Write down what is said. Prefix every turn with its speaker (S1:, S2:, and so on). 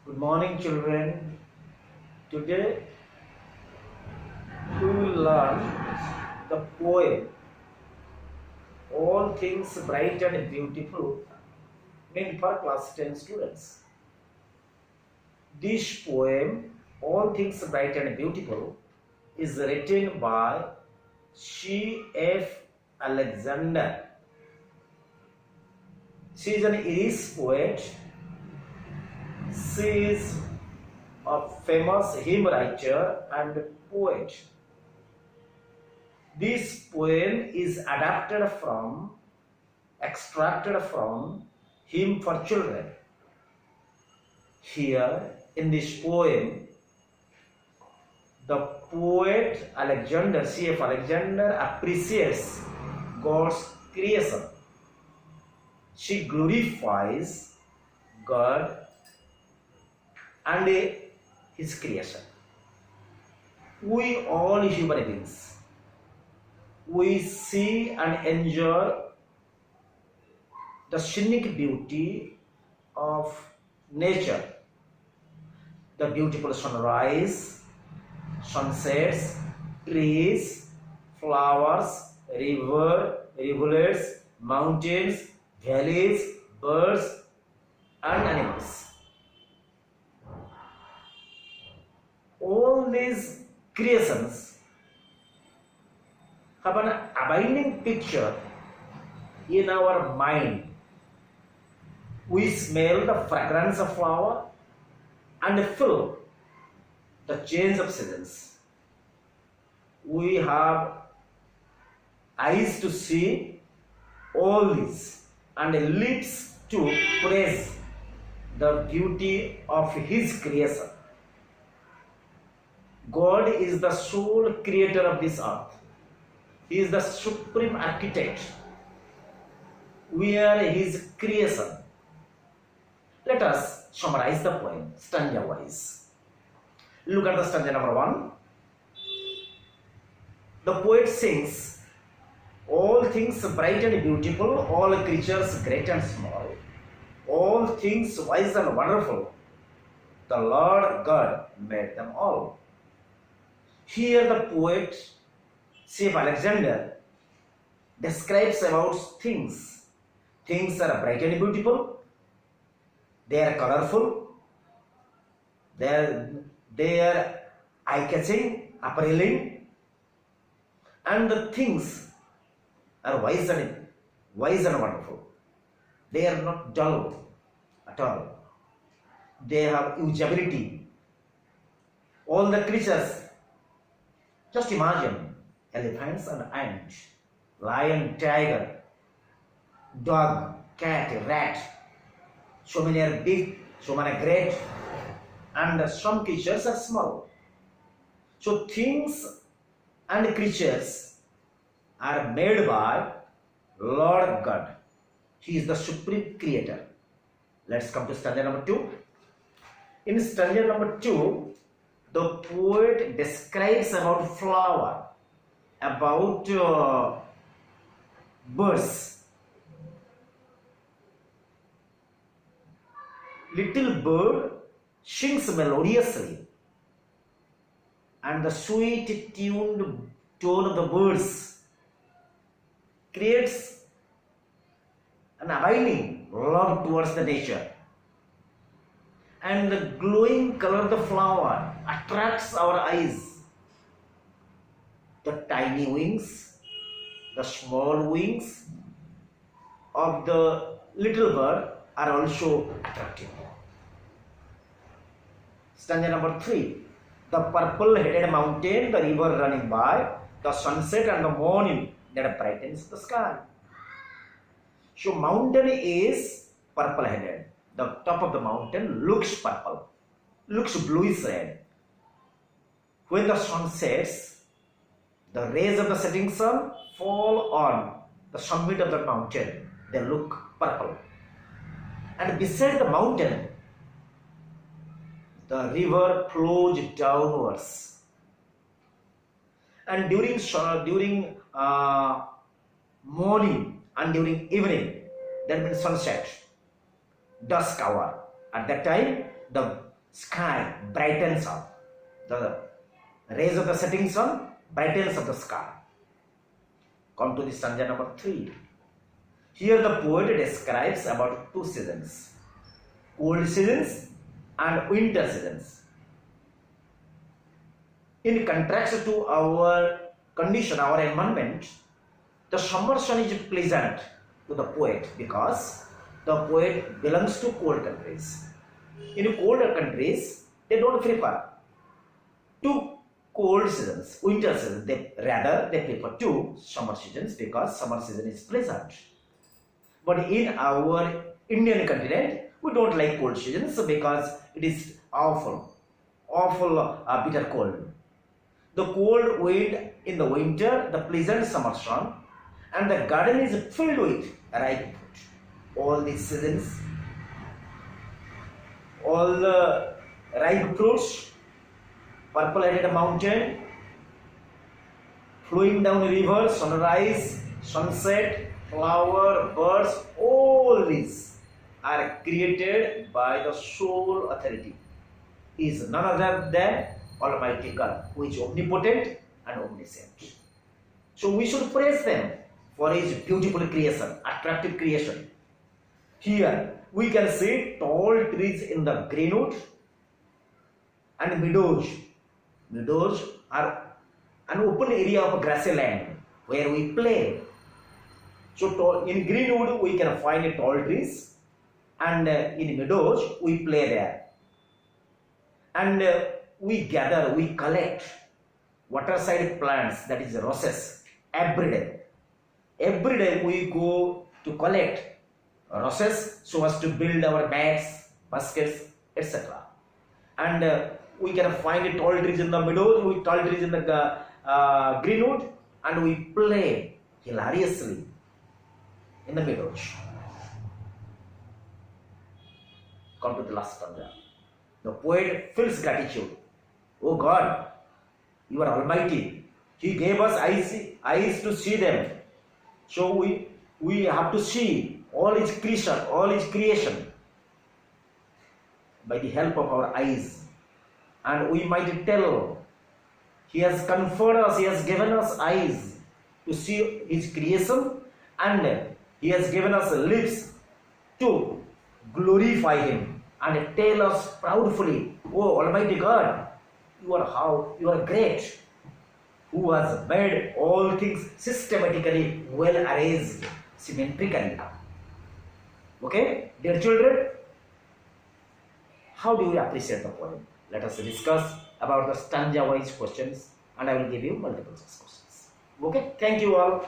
S1: Good morning, children. Today we will learn the poem All Things Bright and Beautiful, meant for class 10 students. This poem, All Things Bright and Beautiful, is written by C.F. Alexander. She is an Irish poet. She is a famous hymn writer and poet. This poem is extracted from Hymn for Children. Here in this poem, the poet Alexander, C.F. Alexander, appreciates God's creation. She glorifies God and His creation. We all human beings, we see and enjoy the scenic beauty of nature, the beautiful sunrise, sunsets, trees, flowers, rivulets, mountains, valleys, birds, and animals. All these creations have an abiding picture in our mind. We smell the fragrance of flower and feel the change of seasons. We have eyes to see all this and lips to praise the beauty of His creation. God is the sole creator of this earth. He is the supreme architect. We are His creation. Let us summarize the poem stanza wise. Look at the stanza number 1. The poet sings, all things bright and beautiful, all creatures great and small, all things wise and wonderful, the Lord God made them all. Here the poet C.F. Alexander describes about things. Things are bright and beautiful, they are colorful, they are eye-catching, appealing, and the things are wise and wonderful. They are not dull at all. They have usability. All the creatures, just imagine elephants and ant, lion, tiger, dog, cat, rat. So many are big, so many are great, and some creatures are small. So things and creatures are made by Lord God. He is the supreme creator. Let's come to stanza number 2. In stanza number 2, the poet describes about flower, about birds. Little bird sings melodiously, and the sweet tuned tone of the birds creates an abiding love towards the nature. And the glowing color of the flower attracts our eyes. The tiny wings, the small wings of the little bird are also attractive. Stanza number 3. The purple-headed mountain, the river running by, the sunset and the morning that brightens the sky. So mountain is purple-headed. The top of the mountain looks purple, looks bluish red. When the sun sets, the rays of the setting sun fall on the summit of the mountain. They look purple. And beside the mountain, the river flows downwards. And during morning and during evening, that means sunset, dusk hour. At that time, the sky brightens up. The rays of the setting sun brightens up the sky. Come to the stanza number 3. Here the poet describes about two seasons, cold seasons and winter seasons. In contrast to our condition, our environment, the summer sun is pleasant to the poet because the poet belongs to cold countries. In colder countries, they don't prefer two cold seasons, winter seasons. They prefer two summer seasons because summer season is pleasant. But in our Indian continent, we don't like cold seasons because it is awful bitter cold. The cold wind in the winter, the pleasant summer sun, and the garden is filled with ripe fruit. All these seasons, all the ripe fruits, purple-headed mountain, flowing down river, sunrise, sunset, flower, birds, all these are created by the sole authority. He is none other than Almighty God, who is omnipotent and omniscient. So we should praise them for his beautiful creation, attractive creation. Here we can see tall trees in the greenwood and meadows. Meadows are an open area of grassy land where we play. So in greenwood we can find tall trees, and in meadows we play there. And we gather, we collect waterside plants, that is roses, every day. Every day we go to collect roses so as to build our bags, baskets, etc. And we can find tall trees in the meadows, tall trees in the greenwood, and we play hilariously in the meadows. Come to the last stanza. The poet feels gratitude. Oh God, you are almighty. He gave us eyes to see them. So we have to see all his creation by the help of our eyes. And we might tell, he has conferred us, he has given us eyes to see his creation, and he has given us lips to glorify him and tell us proudly, oh Almighty God, you are great, who has made all things systematically, well arranged, symmetrically. Okay, dear children, how do you appreciate the poem? Let us discuss about the stanza wise questions, and I will give you multiple choice questions. Okay, thank you all.